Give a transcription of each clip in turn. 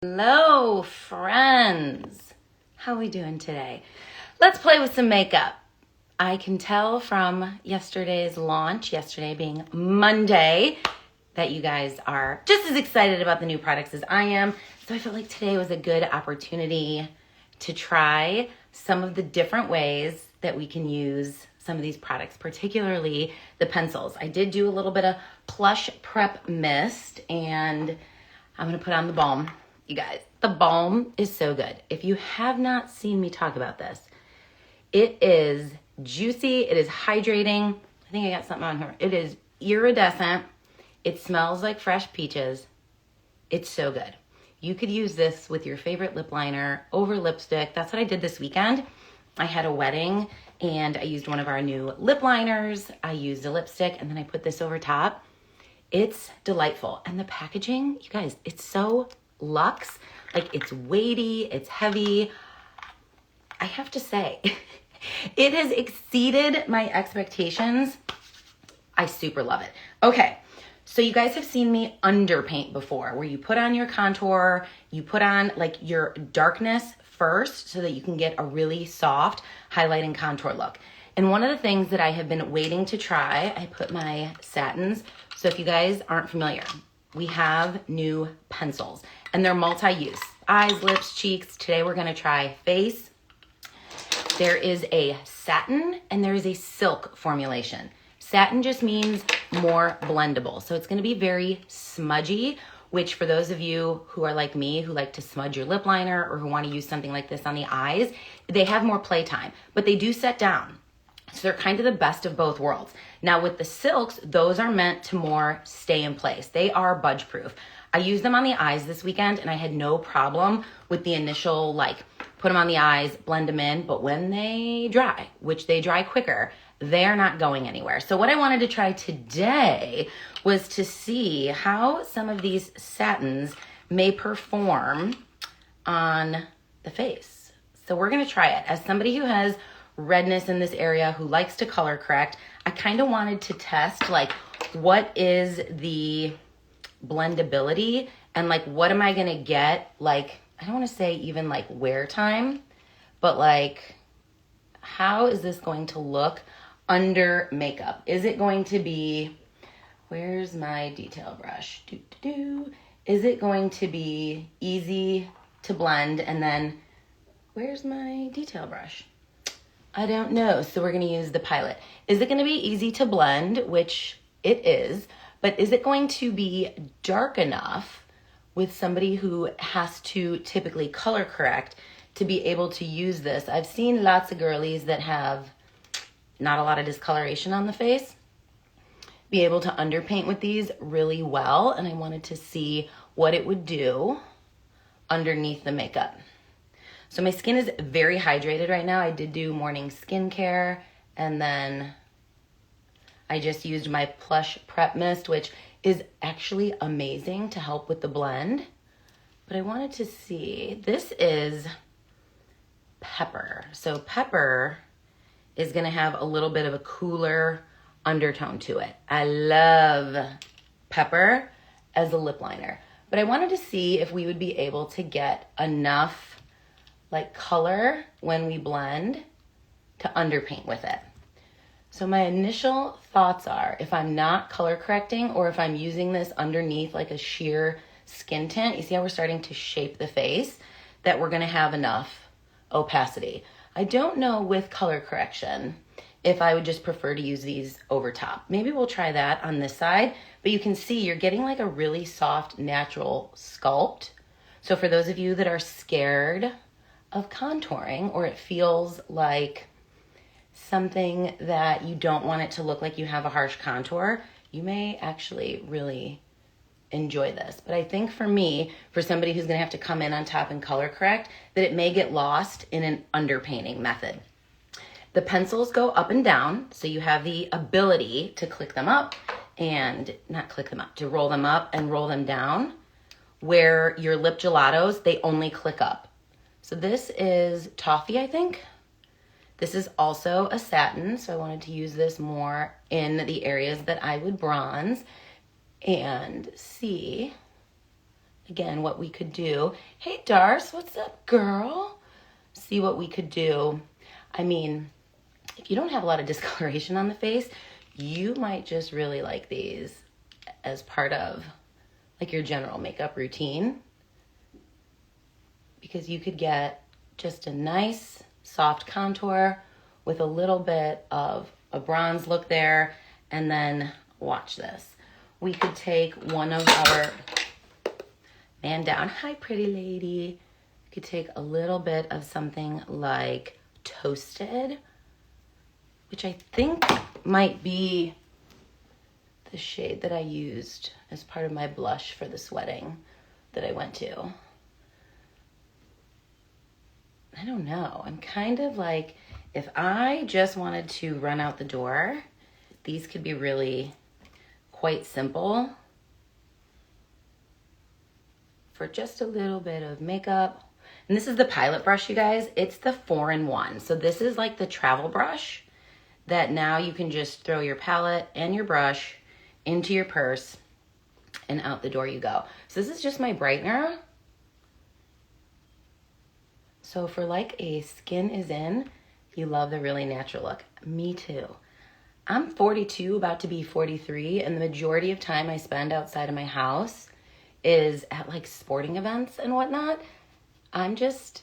Hello, friends. How are we doing today? Let's play with some makeup. I can tell from yesterday's launch, yesterday being Monday, that you guys are just as excited about the new products as I am. So I felt like today was a good opportunity to try some of the different ways that we can use some of these products, particularly the pencils. I did do a little bit of Plush Prep Mist, and I'm gonna put on the balm. You guys, the balm is so good. If you have not seen me talk about this, it is juicy, it is hydrating. I think I got something on here. It is iridescent. It smells like fresh peaches. It's so good. You could use this with your favorite lip liner over lipstick. That's what I did this weekend. I had a wedding and I used one of our new lip liners. I used a lipstick and then I put this over top. It's delightful. And the packaging, you guys, it's so luxe. Like, it's weighty, it's heavy. I have to say, it has exceeded my expectations. I super love it. Okay, so you guys have seen me underpaint before, where you put on your contour, you put on like your darkness first so that you can get a really soft highlight and contour look. And one of the things that I have been waiting to try, I put my satins. So if you guys aren't familiar, we have new pencils and they're multi-use. Eyes, lips, cheeks. Today we're gonna try face. There is a satin and there is a silk formulation. Satin just means more blendable. So it's gonna be very smudgy, which for those of you who are like me, who like to smudge your lip liner or who wanna use something like this on the eyes, they have more playtime, but they do set down. So they're kind of the best of both worlds. Now with the silks, those are meant to more stay in place. They are budge proof. I used them on the eyes this weekend and I had no problem with the initial, like, put them on the eyes, blend them in, but when they dry, which they dry quicker, they're not going anywhere. So what I wanted to try today was to see how some of these satins may perform on the face. So we're gonna try it. As somebody who has redness in this area, who likes to color correct, I kind of wanted to test, like, what is the blendability and like what am I gonna get, like, I don't want to say even like wear time, but like how is this going to look under makeup? Is it going to be, where's my detail brush? Is it going to be easy to blend? And then where's my detail brush? I don't know. So we're going to use the Pilot. Is it going to be easy to blend, which it is, but is it going to be dark enough with somebody who has to typically color correct to be able to use this? I've seen lots of girlies that have not a lot of discoloration on the face be able to underpaint with these really well, and I wanted to see what it would do underneath the makeup. So my skin is very hydrated right now. I did do morning skincare, and then I just used my Plush Prep Mist, which is actually amazing to help with the blend. But I wanted to see, this is pepper. So pepper is gonna have a little bit of a cooler undertone to it. I love pepper as a lip liner, but I wanted to see if we would be able to get enough like color when we blend to underpaint with it. So my initial thoughts are, if I'm not color correcting or if I'm using this underneath like a sheer skin tint, you see how we're starting to shape the face, that we're gonna have enough opacity. I don't know with color correction if I would just prefer to use these over top. Maybe we'll try that on this side, but you can see you're getting like a really soft, natural sculpt. So for those of you that are scared of contouring, or it feels like something that you don't want it to look like you have a harsh contour, you may actually really enjoy this. But I think for me, for somebody who's gonna have to come in on top and color correct, that it may get lost in an underpainting method. The pencils go up and down, so you have the ability to click them up and not click them up, to roll them up and roll them down, where your lip gelatos, they only click up. So this is toffee, I think. This is also a satin, so I wanted to use this more in the areas that I would bronze and see again, what we could do. Hey, Darce, what's up, girl? See what we could do. I mean, if you don't have a lot of discoloration on the face, you might just really like these as part of like your general makeup routine, because you could get just a nice soft contour with a little bit of a bronze look there. And then watch this. We could take one of our, man down, hi pretty lady. We could take a little bit of something like Toasted, which I think might be the shade that I used as part of my blush for this wedding that I went to. I don't know. I'm kind of like, if I just wanted to run out the door, these could be really quite simple for just a little bit of makeup. And this is the Pilot brush, you guys. It's the 4-in-1. So this is like the travel brush that now you can just throw your palette and your brush into your purse and out the door you go. So this is just my brightener. So for like a skin is in, you love the really natural look. Me too. I'm 42, about to be 43, and the majority of time I spend outside of my house is at like sporting events and whatnot. I'm just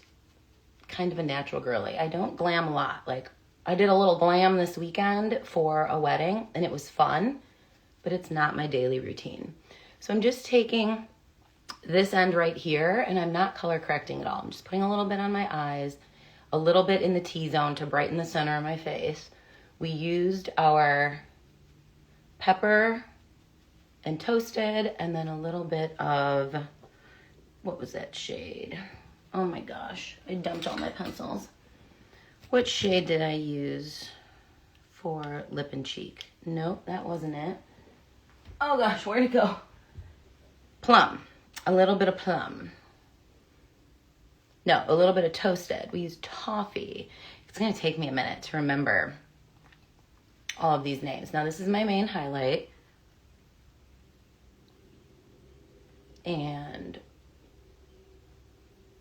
kind of a natural girly. I don't glam a lot. Like, I did a little glam this weekend for a wedding and it was fun, but it's not my daily routine. So I'm just taking this end right here and I'm not color correcting at all. I'm just putting a little bit on my eyes, a little bit in the T-zone to brighten the center of my face. We used our Pepper and Toasted, and then a little bit of, what was that shade? Oh my gosh, I dumped all my pencils. What shade did I use for lip and cheek? Nope, that wasn't it. Oh gosh, where'd it go? Plum, a little bit of plum. No, a little bit of Toasted. We used Toffee. It's gonna take me a minute to remember all of these names. Now this is my main highlight. And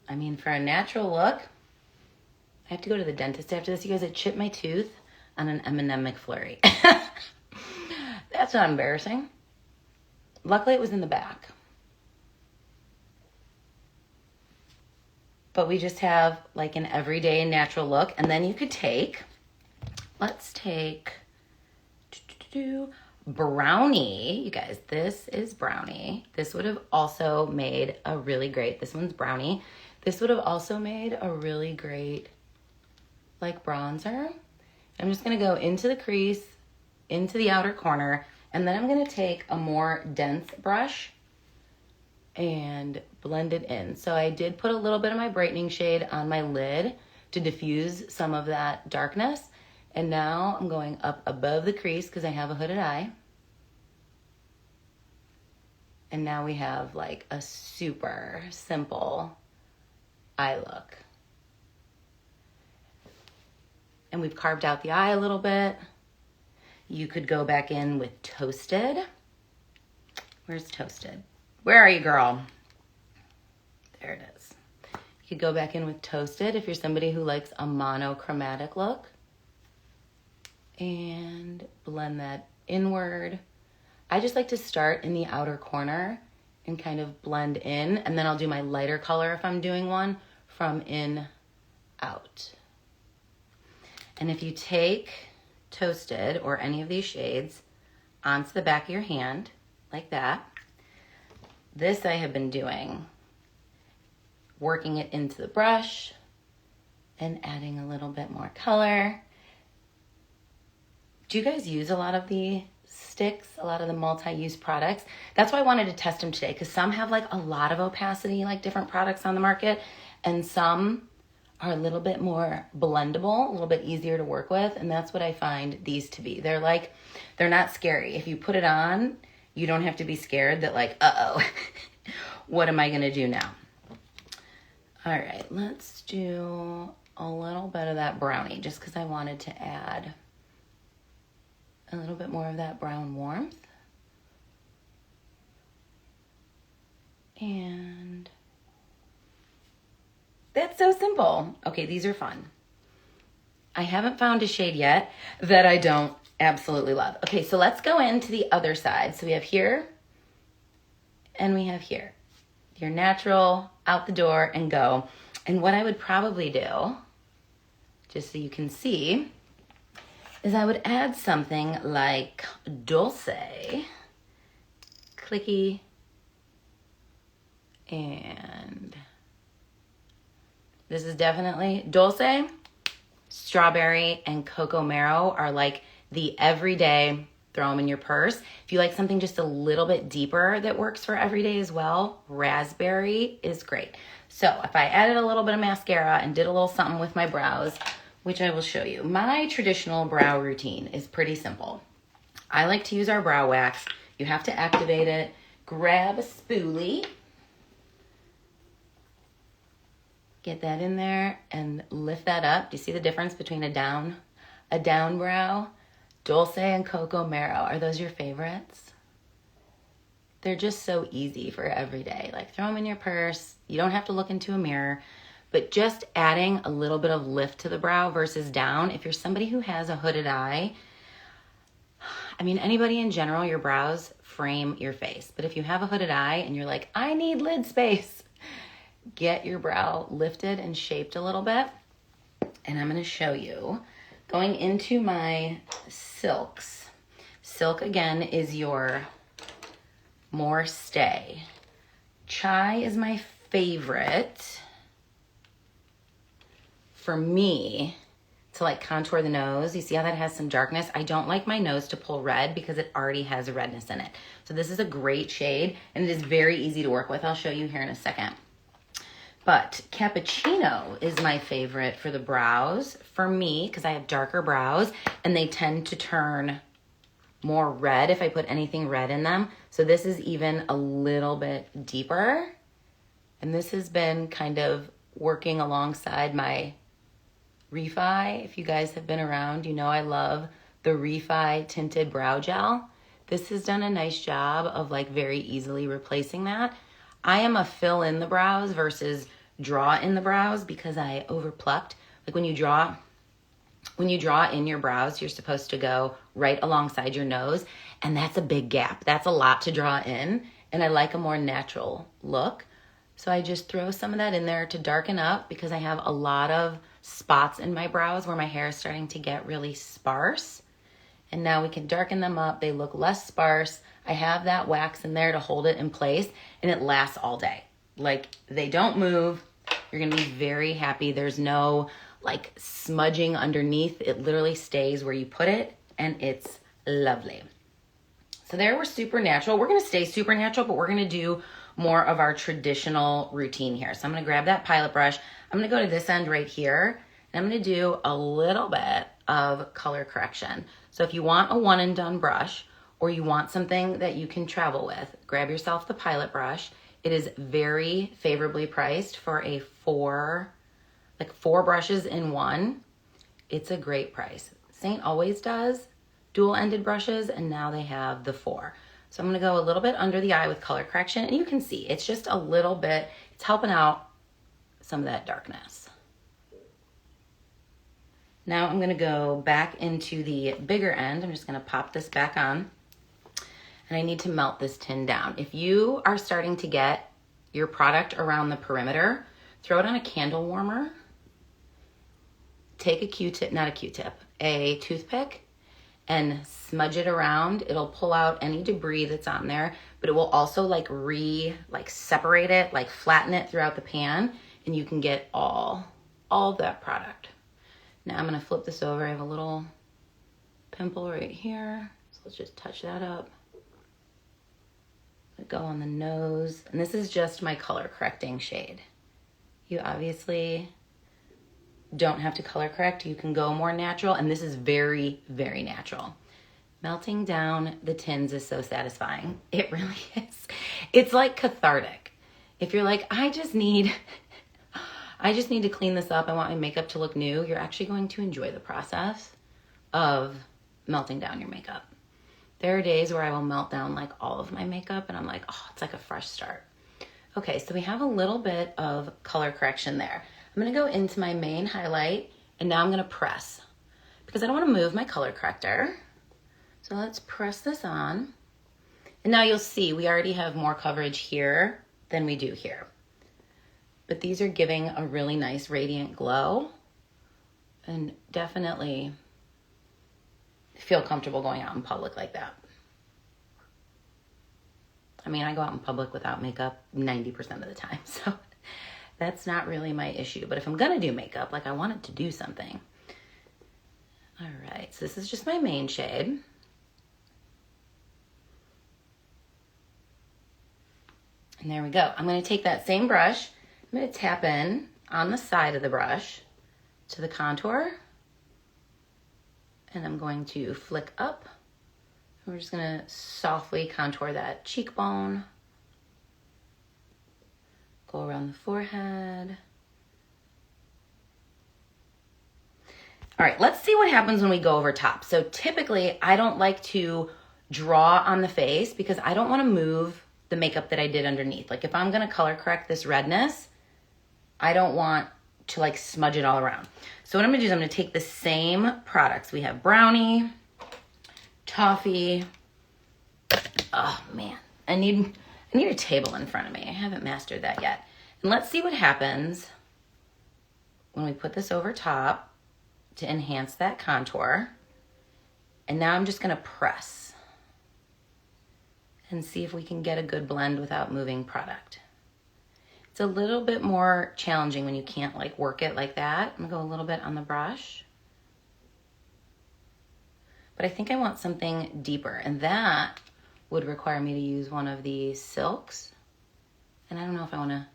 I mean, for a natural look, I have to go to the dentist after this. You guys, I chipped my tooth on an M&M McFlurry. That's not embarrassing. Luckily it was in the back. But we just have like an everyday natural look. And then you could take, let's take Brownie. You guys, this is Brownie. This would have also made a really great, this one's Brownie. This would have also made a really great like bronzer. I'm just gonna go into the crease, into the outer corner, and then I'm gonna take a more dense brush and blend it in. So I did put a little bit of my brightening shade on my lid to diffuse some of that darkness. And now I'm going up above the crease because I have a hooded eye. And now we have like a super simple eye look. And we've carved out the eye a little bit. You could go back in with Toasted. Where's Toasted? Where are you, girl? There it is. You could go back in with Toasted if you're somebody who likes a monochromatic look. And blend that inward. I just like to start in the outer corner and kind of blend in, and then I'll do my lighter color if I'm doing one from in out. And if you take Toasted or any of these shades onto the back of your hand like that, this I have been doing, working it into the brush and adding a little bit more color. Do you guys use a lot of the sticks, a lot of the multi-use products? That's why I wanted to test them today, because some have like a lot of opacity, like different products on the market, and some are a little bit more blendable, a little bit easier to work with, and that's what I find these to be. They're not scary. If you put it on, you don't have to be scared that like, uh-oh, what am I gonna do now? All right, let's do a little bit of that Brownie, just because I wanted to add a little bit more of that brown warmth. And that's so simple. Okay, these are fun. I haven't found a shade yet that I don't absolutely love. Okay, so let's go into the other side. So we have here and we have here. Your natural, out the door and go. And what I would probably do, just so you can see, is I would add something like Dulce, clicky, and this is definitely Dulce. Strawberry and cocoa marrow are like the everyday, throw them in your purse. If you like something just a little bit deeper that works for everyday as well, raspberry is great. So if I added a little bit of mascara and did a little something with my brows, which I will show you. My traditional brow routine is pretty simple. I like to use our brow wax. You have to activate it. Grab a spoolie. Get that in there and lift that up. Do you see the difference between a down brow? Dulce and cocoa marrow. Are those your favorites? They're just so easy for every day. Like throw them in your purse. You don't have to look into a mirror, but just adding a little bit of lift to the brow versus down. If you're somebody who has a hooded eye, I mean, anybody in general, your brows frame your face. But if you have a hooded eye and you're like, I need lid space, get your brow lifted and shaped a little bit. And I'm going to show you going into my silks. Silk again is your more stay. Chai is my favorite for me to like contour the nose. You see how that has some darkness? I don't like my nose to pull red because it already has redness in it. So this is a great shade and it is very easy to work with. I'll show you here in a second. But cappuccino is my favorite for the brows for me because I have darker brows and they tend to turn more red if I put anything red in them. So this is even a little bit deeper. And this has been kind of working alongside my Refi. If you guys have been around, you know I love the Refi tinted brow gel. This has done a nice job of like very easily replacing that. I am a fill in the brows versus draw in the brows because I overplucked. Like when you draw in your brows, you're supposed to go right alongside your nose, and that's a big gap. That's a lot to draw in, and I like a more natural look. So I just throw some of that in there to darken up because I have a lot of spots in my brows where my hair is starting to get really sparse. And now we can darken them up. They look less sparse. I have that wax in there to hold it in place, and it lasts all day. Like, they don't move. You're gonna be very happy. There's no like smudging underneath. It literally stays where you put it, and it's lovely. So there we're super natural. We're gonna stay super natural, but we're gonna do more of our traditional routine here. So I'm gonna grab that pilot brush. I'm gonna go to this end right here, and I'm gonna do a little bit of color correction. So if you want a one and done brush, or you want something that you can travel with, grab yourself the pilot brush. It is very favorably priced for a four brushes in one. It's a great price. Seint always does dual-ended brushes, and now they have the 4. So I'm gonna go a little bit under the eye with color correction, and you can see it's just a little bit, it's helping out some of that darkness. Now I'm gonna go back into the bigger end. I'm just gonna pop this back on, and I need to melt this tin down. If you are starting to get your product around the perimeter, throw it on a candle warmer. Take a Q-tip, not a Q-tip, a toothpick, and smudge it around. It'll pull out any debris that's on there, but it will also separate it, like flatten it throughout the pan, and you can get all of that product. Now I'm gonna flip this over. I have a little pimple right here, so let's just touch that up. Go on the nose, and this is just my color correcting shade. You obviously don't have to color correct. You can go more natural, and this is very, very natural. Melting down the tins is so satisfying. It really is. It's like cathartic. If you're like, I just need to clean this up, I want my makeup to look new, you're actually going to enjoy the process of melting down your makeup. There are days where I will melt down like all of my makeup, and I'm like, oh, it's like a fresh start. Okay, so we have a little bit of color correction there. I'm gonna go into my main highlight and now I'm gonna press because I don't wanna move my color corrector. So let's press this on. And now you'll see we already have more coverage here than we do here. But these are giving a really nice radiant glow and definitely feel comfortable going out in public like that. I mean, I go out in public without makeup 90% of the time, so that's not really my issue. But if I'm gonna do makeup, like I want it to do something. All right, so this is just my main shade. And there we go. I'm gonna take that same brush, I'm gonna tap in on the side of the brush to the contour, and I'm going to flick up. We're just gonna softly contour that cheekbone, go around the forehead. All right, let's see what happens when we go over top. So typically I don't like to draw on the face because I don't wanna move the makeup that I did underneath. Like if I'm gonna color correct this redness, I don't want to like smudge it all around. So what I'm gonna do is I'm gonna take the same products. We have brownie, toffee. Oh man, I need a table in front of me. I haven't mastered that yet. And let's see what happens when we put this over top to enhance that contour. And now I'm just gonna press and see if we can get a good blend without moving product. It's a little bit more challenging when you can't like work it like that. I'm gonna go a little bit on the brush. But I think I want something deeper, and that would require me to use one of these silks. And I don't know if I wanna,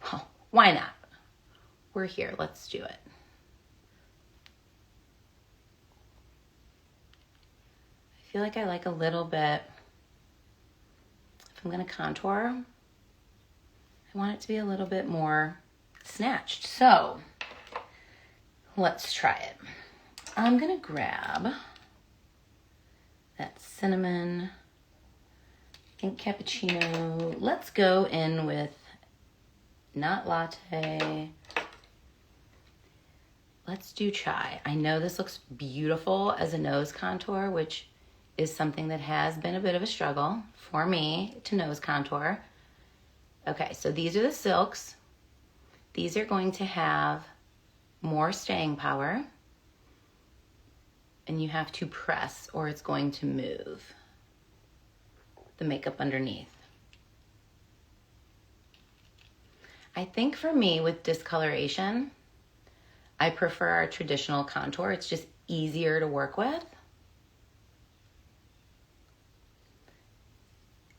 well, why not? We're here, let's do it. I feel like I like a little bit, if I'm gonna contour, I want it to be a little bit more snatched. So let's try it. I'm gonna grab that cinnamon, I think cappuccino. Let's go in with not latte. Let's do chai. I know this looks beautiful as a nose contour, which is something that has been a bit of a struggle for me to nose contour. Okay, so these are the silks. These are going to have more staying power, and you have to press or it's going to move the makeup underneath. I think for me with discoloration, I prefer our traditional contour. It's just easier to work with.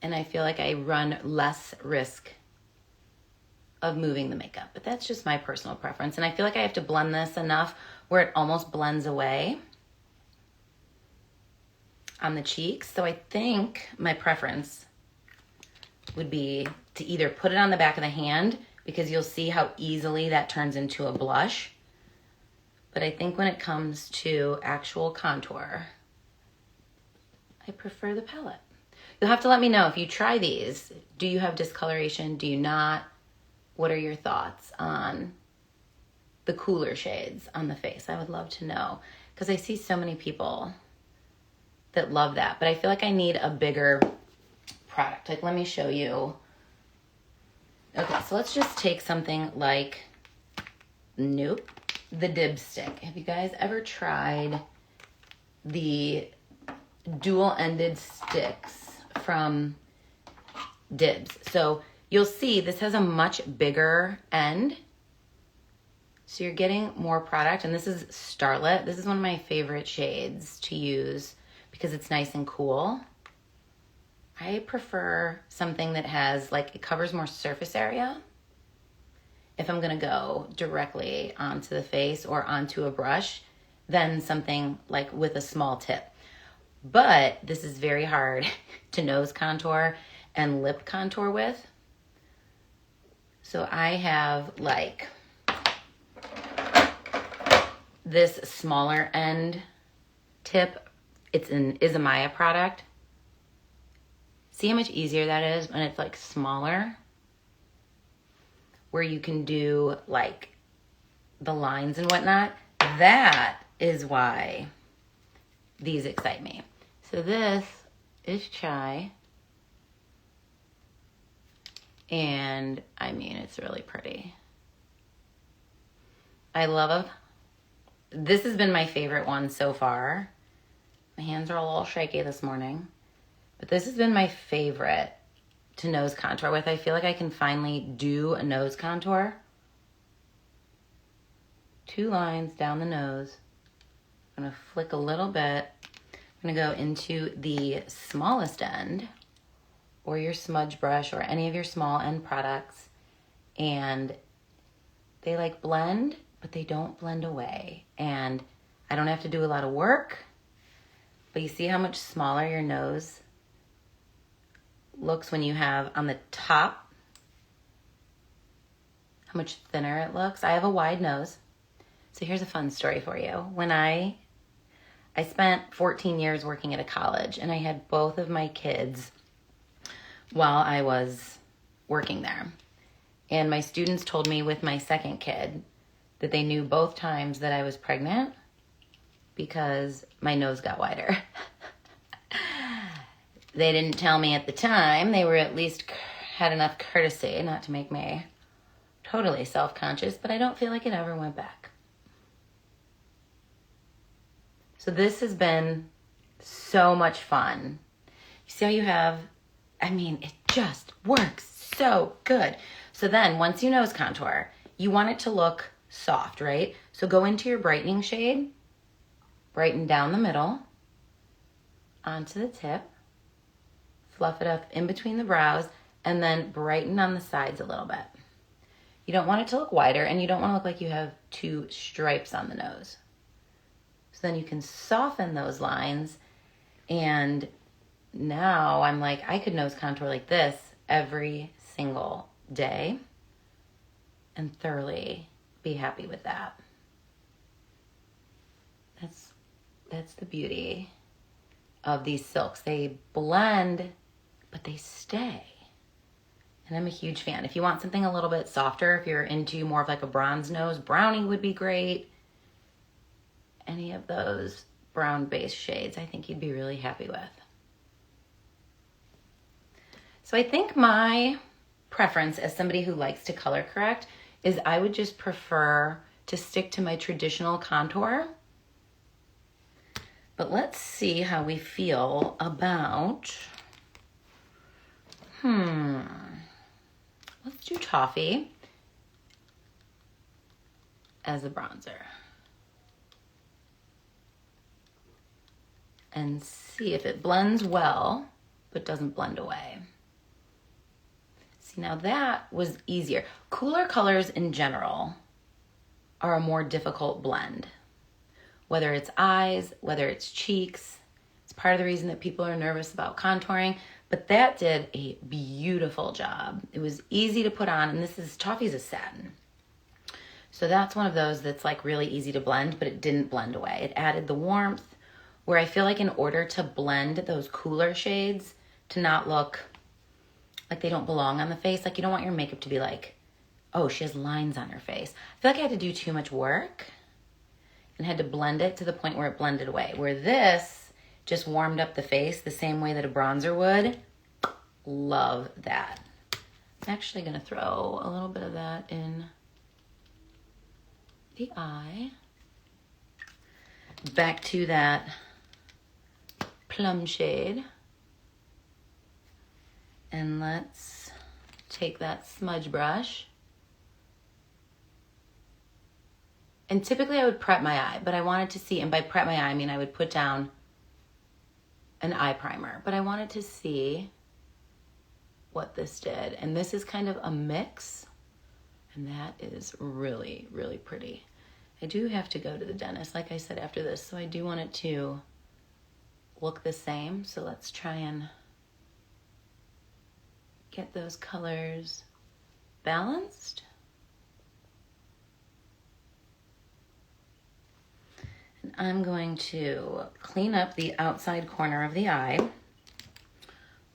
And I feel like I run less risk of moving the makeup, but that's just my personal preference. And I feel like I have to blend this enough where it almost blends away on the cheeks. So I think my preference would be to either put it on the back of the hand, because you'll see how easily that turns into a blush. But I think when it comes to actual contour, I prefer the palette. You'll have to let me know if you try these. Do you have discoloration? Do you not? What are your thoughts on the cooler shades on the face? I would love to know, because I see so many people that love that, but I feel like I need a bigger product. Like, let me show you. Okay, so let's just take something like, nope, the dib stick. Have you guys ever tried the dual-ended sticks from Dibs? So you'll see this has a much bigger end. So you're getting more product, and this is Starlit. This is one of my favorite shades to use because it's nice and cool. I prefer something that has, like, it covers more surface area if I'm gonna go directly onto the face or onto a brush than something like with a small tip. But this is very hard to nose contour and lip contour with. So I have like this smaller end tip. It's an Izamaya product. See how much easier that is when it's like smaller? where you can do like the lines and whatnot. That is why these excite me. So this is chai. And I mean, it's really pretty. I love, this has been my favorite one so far. My hands are a little shaky this morning, but this has been my favorite to nose contour with. I feel like I can finally do a nose contour. 2 lines down the nose. I'm gonna flick a little bit. I'm gonna go into the smallest end, or your smudge brush, or any of your small end products, and they like blend, but they don't blend away. And I don't have to do a lot of work, but you see how much smaller your nose looks when you have on the top, how much thinner it looks. I have a wide nose. So here's a fun story for you. When I spent 14 years working at a college, and I had both of my kids while I was working there. And my students told me with my second kid that they knew both times that I was pregnant because my nose got wider. They didn't tell me at the time. They were at least had enough courtesy not to make me totally self-conscious, but I don't feel like it ever went back. So this has been so much fun. You see how you have, I mean, it just works so good. So then once you nose contour, you want it to look soft, right? So go into your brightening shade, brighten down the middle, onto the tip, fluff it up in between the brows, and then brighten on the sides a little bit. You don't want it to look wider, and you don't want to look like you have 2 stripes on the nose. So then you can soften those lines, and now I'm like, I could nose contour like this every single day and thoroughly be happy with that. That's the beauty of these silks. They blend, but they stay. And I'm a huge fan. If you want something a little bit softer, if you're into more of like a bronze nose, brownie would be great. Any of those brown base shades, I think you'd be really happy with. So I think my preference as somebody who likes to color correct is I would just prefer to stick to my traditional contour. But let's see how we feel about, let's do toffee as a bronzer. And see if it blends well, but doesn't blend away. See, now that was easier. Cooler colors in general are a more difficult blend. Whether it's eyes, whether it's cheeks. It's part of the reason that people are nervous about contouring, but that did a beautiful job. It was easy to put on, and toffee's a satin. So that's one of those that's like really easy to blend, but it didn't blend away. It added the warmth, where I feel like in order to blend those cooler shades to not look like they don't belong on the face, like you don't want your makeup to be like, oh, she has lines on her face. I feel like I had to do too much work and had to blend it to the point where it blended away. Where this just warmed up the face the same way that a bronzer would. Love that. I'm actually gonna throw a little bit of that in the eye. Back to that plum shade. And let's take that smudge brush. And typically I would prep my eye, but I wanted to see, and by prep my eye, I mean I would put down an eye primer, but I wanted to see what this did. And this is kind of a mix, and that is really, really pretty. I do have to go to the dentist, like I said, after this, so I do want it to look the same. So let's try and get those colors balanced. And I'm going to clean up the outside corner of the eye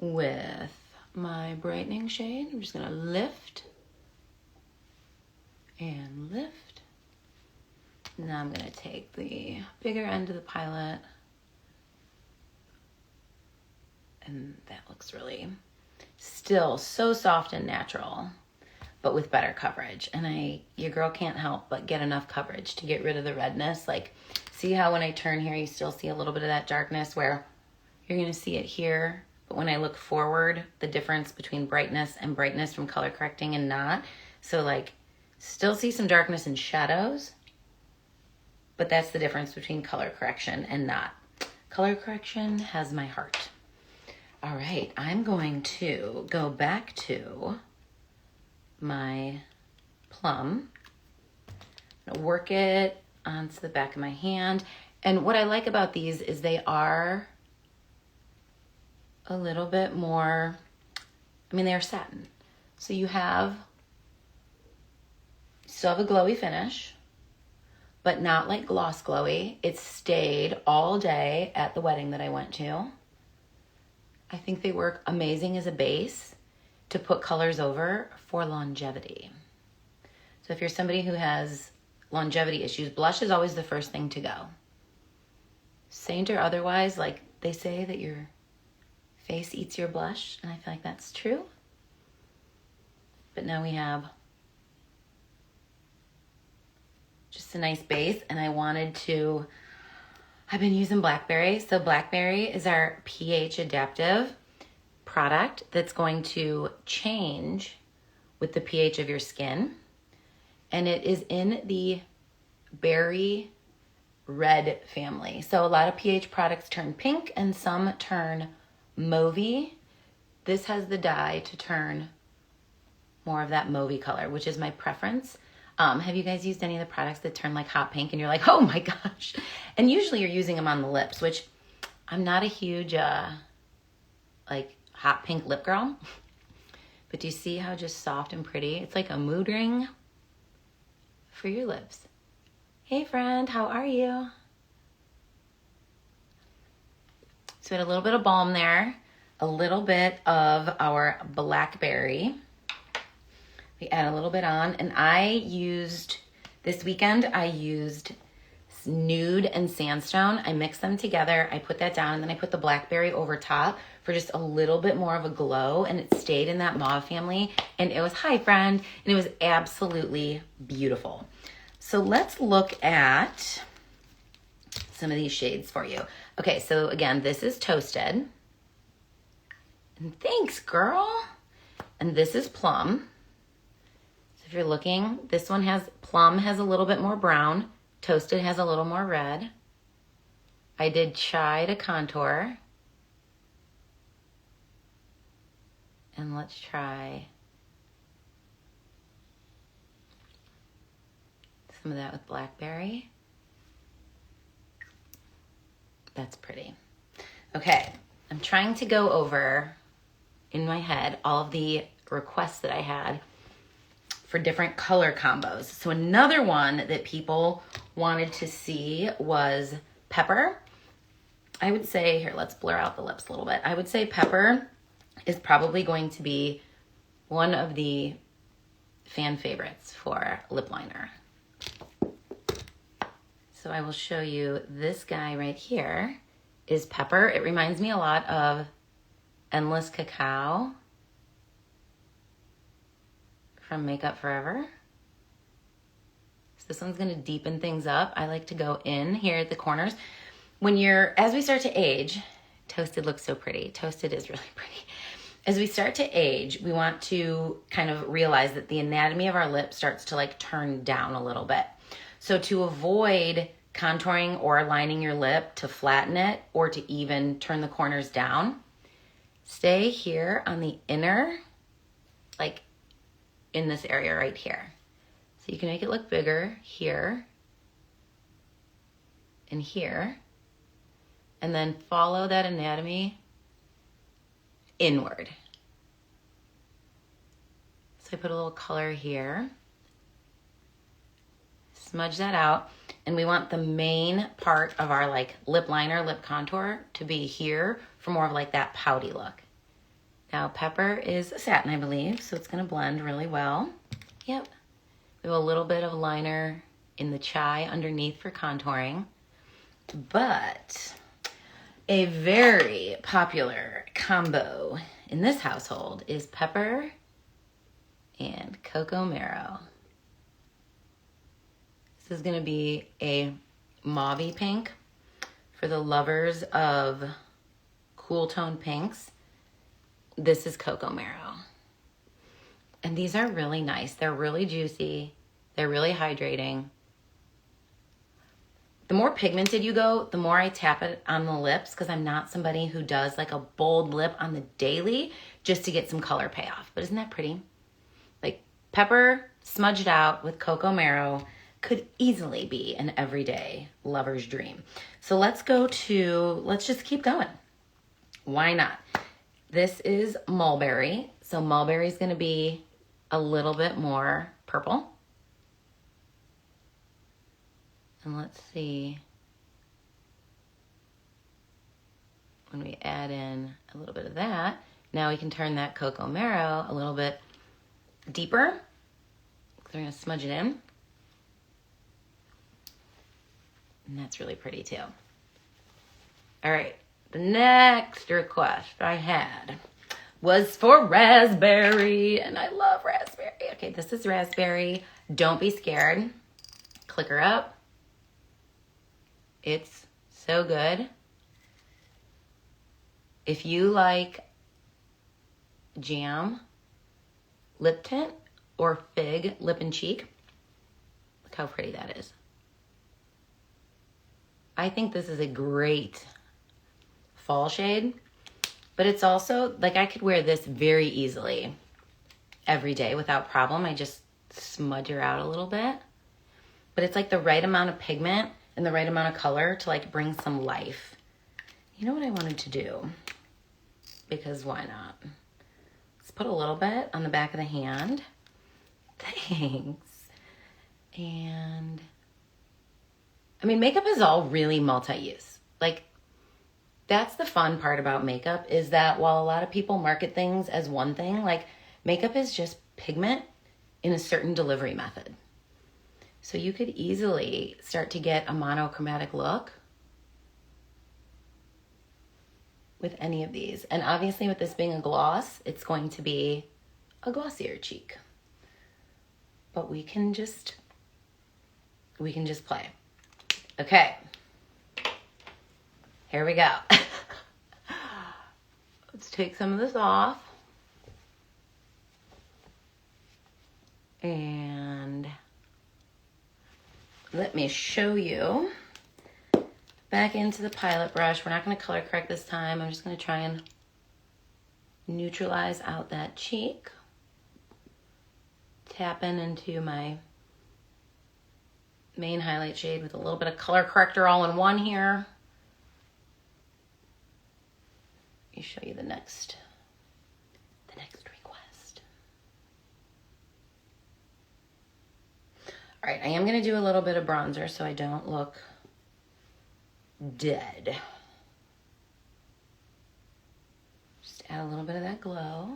with my brightening shade. I'm just gonna lift and lift. Now I'm gonna take the bigger end of the pilot, and that looks really still so soft and natural, but with better coverage. And your girl can't help but get enough coverage to get rid of the redness. Like, see how when I turn here, you still see a little bit of that darkness where you're gonna see it here, but when I look forward, the difference between brightness and brightness from color correcting and not. So like, still see some darkness and shadows, but that's the difference between color correction and not. Color correction has my heart. All right, I'm going to go back to my plum. I'm gonna work it onto the back of my hand. And what I like about these is they are a little bit more, they are satin. So you still have a glowy finish, but not like gloss glowy. It stayed all day at the wedding that I went to. I think they work amazing as a base to put colors over for longevity. So if you're somebody who has longevity issues, blush is always the first thing to go. Seint or otherwise, like they say that your face eats your blush, and I feel like that's true. But now we have just a nice base, and I've been using Blackberry. So Blackberry is our pH adaptive product that's going to change with the pH of your skin. And it is in the berry red family. So a lot of pH products turn pink and some turn mauvey. This has the dye to turn more of that mauvey color, which is my preference. Have you guys used any of the products that turn like hot pink and you're like, oh my gosh? And usually you're using them on the lips, which I'm not a huge like hot pink lip girl. But do you see how just soft and pretty? It's like a mood ring for your lips. Hey friend, how are you? So we had a little bit of balm there, a little bit of our Blackberry. We add a little bit on, and this weekend I used nude and sandstone. I mixed them together, I put that down, and then I put the Blackberry over top for just a little bit more of a glow, and it stayed in that mauve family, and it was, hi friend, and it was absolutely beautiful. So let's look at some of these shades for you. Okay, so again, this is Toasted. And thanks, girl. And this is Plum. So if you're looking, this one Plum has a little bit more brown. Toasted has a little more red. I did Chai to contour. And let's try some of that with Blackberry. That's pretty. Okay, I'm trying to go over in my head all of the requests that I had for different color combos. So another one that people wanted to see was pepper. I would say, here, let's blur out the lips a little bit. I would say pepper is probably going to be one of the fan favorites for lip liner. So I will show you this guy right here is pepper. It reminds me a lot of Endless Cacao from Makeup Forever. So this one's gonna deepen things up. I like to go in here at the corners. As we start to age, Toasted looks so pretty. Toasted is really pretty. As we start to age, we want to kind of realize that the anatomy of our lip starts to like turn down a little bit. So to avoid contouring or lining your lip to flatten it or to even turn the corners down, stay here on the inner, like in this area right here. So you can make it look bigger here and here, and then follow that anatomy inward. So I put a little color here, smudge that out, and we want the main part of our like lip liner, lip contour to be here for more of like that pouty look. Now pepper is a satin, I believe, so it's gonna blend really well. Yep. We have a little bit of liner in the chai underneath for contouring. But a very popular combo in this household is pepper and cocoa marrow. This is going to be a mauve-y pink for the lovers of cool tone pinks. This is cocoa marrow. And these are really nice. They're really juicy. They're really hydrating. The more pigmented you go, the more I tap it on the lips, because I'm not somebody who does like a bold lip on the daily just to get some color payoff. But isn't that pretty? Like pepper smudged out with cocoa marrow could easily be an everyday lover's dream. So let's just keep going. Why not? This is mulberry. So mulberry is going to be a little bit more purple. And let's see, when we add in a little bit of that, now we can turn that cocoa marrow a little bit deeper. So we're going to smudge it in. And that's really pretty too. All right, the next request I had was for raspberry, and I love raspberry. Okay, this is raspberry. Don't be scared. Click her up. It's so good. If you like jam lip tint or fig lip and cheek, look how pretty that is. I think this is a great fall shade, but it's also, like, I could wear this very easily every day without problem. I just smudge her out a little bit, but it's like the right amount of pigment and the right amount of color to like bring some life. You know what I wanted to do? Because why not? Let's put a little bit on the back of the hand. Thanks. And I mean, makeup is all really multi-use. Like, that's the fun part about makeup, is that while a lot of people market things as one thing, like makeup is just pigment in a certain delivery method. So you could easily start to get a monochromatic look with any of these. And obviously with this being a gloss, it's going to be a glossier cheek. But we can just play. Okay. Here we go. Let's take some of this off. And let me show you back into the Pilot brush. We're not going to color correct this time. I'm just going to try and neutralize out that cheek. Tapping into my main highlight shade with a little bit of color corrector all in one here. Let me show you the next request. All right, I am going to do a little bit of bronzer so I don't look dead. Just add a little bit of that glow.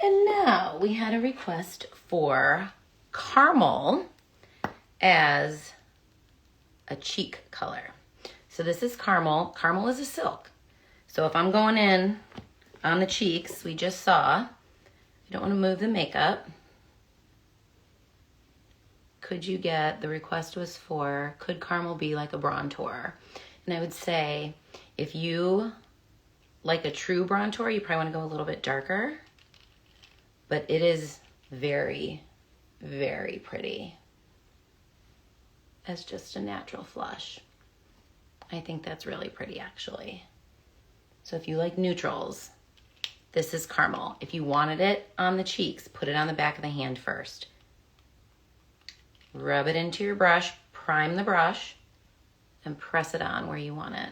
And now we had a request for caramel as a cheek color. So this is caramel. Caramel is a silk. So if I'm going in on the cheeks, we just saw, you don't want to move the makeup. Could you get, the request was for, could caramel be like a bronzer? And I would say, if you like a true bronzer, you probably want to go a little bit darker. But it is very, very pretty as just a natural flush. I think that's really pretty, actually. So if you like neutrals, this is caramel. If you wanted it on the cheeks, put it on the back of the hand first. Rub it into your brush, prime the brush, and press it on where you want it.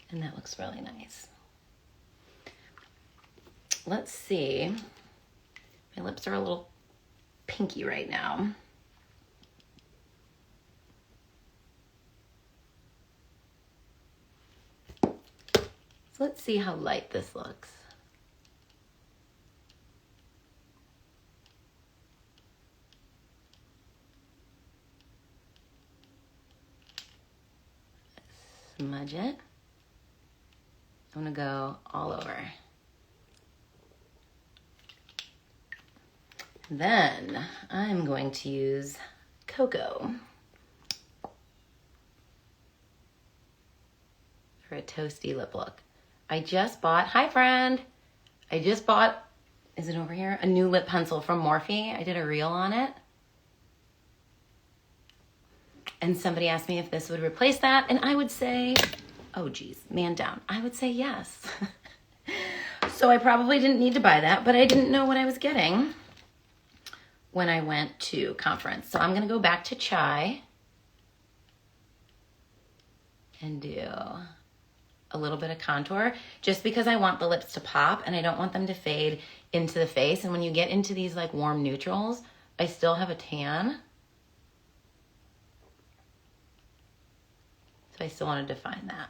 And that looks really nice. Let's see. My lips are a little pinky right now. So let's see how light this looks. smudge it. I'm gonna go all over. Then I'm going to use Xoxo for a toasty lip look. I just bought, hi friend, I just bought, is it over here? A new lip pencil from Morphe. I did a reel on it. And somebody asked me if this would replace that, and I would say, oh geez, man down. I would say yes. So I probably didn't need to buy that, but I didn't know what I was getting when I went to conference. So I'm gonna go back to Chai and do a little bit of contour just because I want the lips to pop and I don't want them to fade into the face. And when you get into these like warm neutrals, I still have a tan. So I still want to define that.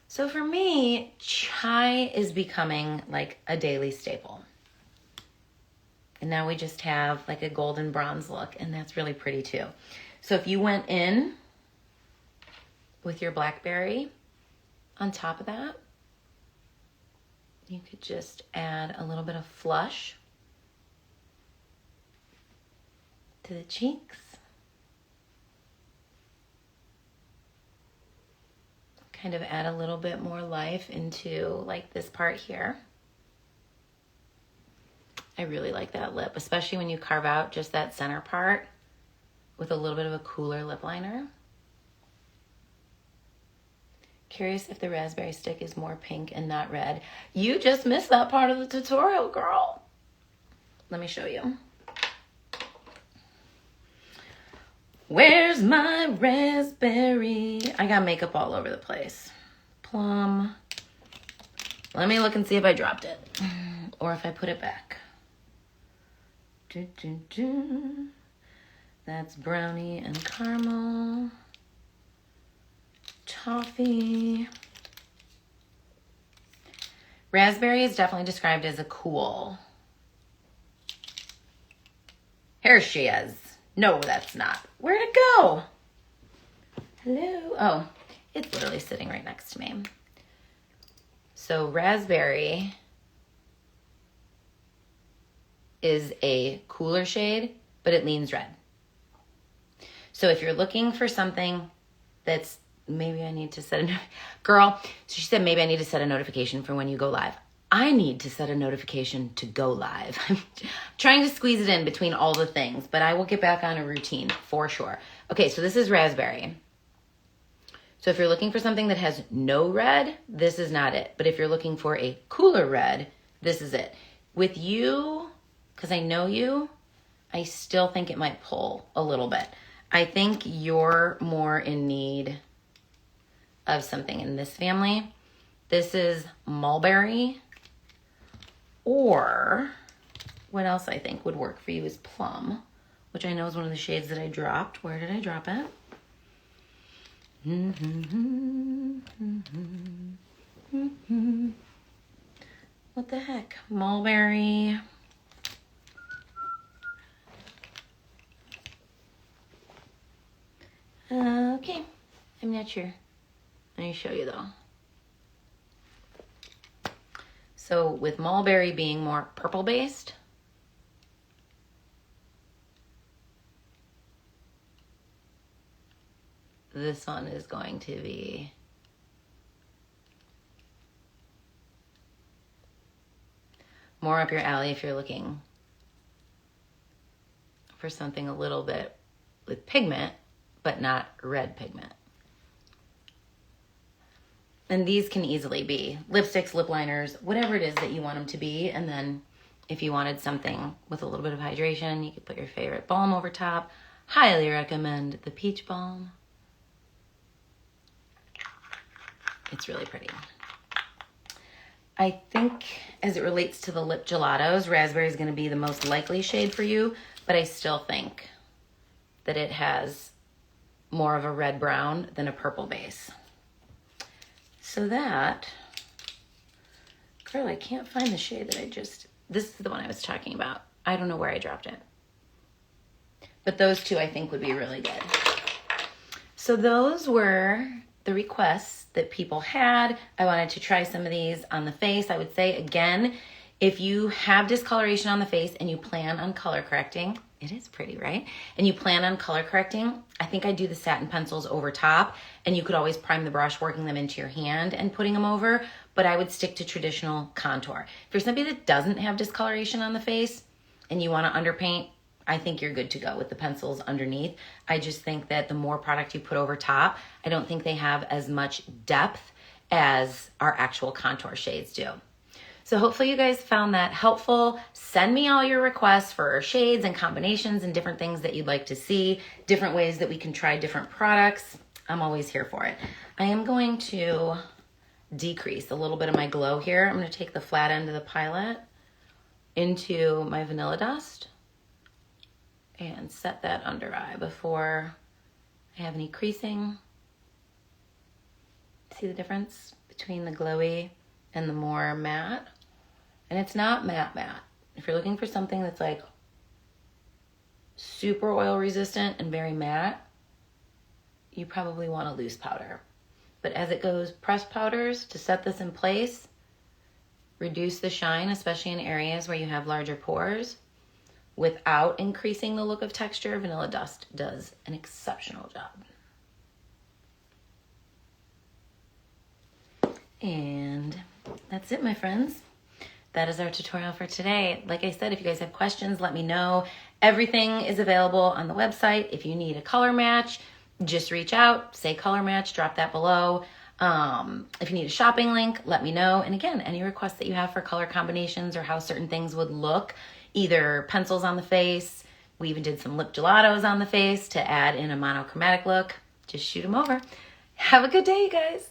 So for me, Chai is becoming like a daily staple. And now we just have like a golden bronze look, and that's really pretty too. So if you went in with your blackberry on top of that, you could just add a little bit of flush to the cheeks. Kind of add a little bit more life into like this part here. I really like that lip, especially when you carve out just that center part with a little bit of a cooler lip liner. Curious if the raspberry stick is more pink and not red. You just missed that part of the tutorial, girl. Let me show you. Where's my raspberry? I got makeup all over the place. Plum. Let me look and see if I dropped it or if I put it back. That's brownie and caramel. Toffee. Raspberry is definitely described as a cool. Here she is. No, that's not. Where'd it go? Hello? Oh, it's literally sitting right next to me. So raspberry is a cooler shade, but it leans red. So if you're looking for something that's, maybe I need to set a, girl, so she said maybe I need to set a notification for when you go live. I need to set a notification to go live. I'm trying to squeeze it in between all the things, but I will get back on a routine for sure. Okay, so this is raspberry. So if you're looking for something that has no red, this is not it. But if you're looking for a cooler red, this is it. With you, because I know you, I still think it might pull a little bit. I think you're more in need of something in this family. This is mulberry, or what else I think would work for you is plum, which I know is one of the shades that I dropped. Where did I drop it? What the heck? Mulberry. Okay, I'm not sure. Let me show you though. So with mulberry being more purple based, this one is going to be more up your alley if you're looking for something a little bit with pigment, but not red pigment. And these can easily be lipsticks, lip liners, whatever it is that you want them to be. And then if you wanted something with a little bit of hydration, you could put your favorite balm over top. Highly recommend the peach balm. It's really pretty. I think as it relates to the lip gelatos, raspberry is going to be the most likely shade for you, but I still think that it has more of a red brown than a purple base. So that, girl, I can't find the shade that this is the one I was talking about. I don't know where I dropped it. But those two I think would be really good. So those were the requests that people had. I wanted to try some of these on the face. I would say, again, if you have discoloration on the face and you plan on color correcting, it is pretty, right? And you plan on color correcting, I think I'd do the satin pencils over top, and you could always prime the brush, working them into your hand and putting them over, but I would stick to traditional contour. If you're somebody that doesn't have discoloration on the face and you want to underpaint, I think you're good to go with the pencils underneath. I just think that the more product you put over top, I don't think they have as much depth as our actual contour shades do. So hopefully you guys found that helpful. Send me all your requests for shades and combinations and different things that you'd like to see, different ways that we can try different products. I'm always here for it. I am going to decrease a little bit of my glow here. I'm going to take the flat end of the palette into my vanilla dust and set that under eye before I have any creasing. See the difference between the glowy and the more matte? And it's not matte. If you're looking for something that's like super oil resistant and very matte, you probably want a loose powder. But as it goes, pressed powders to set this in place, reduce the shine, especially in areas where you have larger pores, without increasing the look of texture. Vanilla dust does an exceptional job. And that's it, my friends. That is our tutorial for today. Like I said, if you guys have questions, let me know. Everything is available on the website. If you need a color match, just reach out, say color match, drop that below. If you need a shopping link, let me know. And again, any requests that you have for color combinations or how certain things would look, either pencils on the face, we even did some lip gelatos on the face to add in a monochromatic look, just shoot them over. Have a good day, you guys.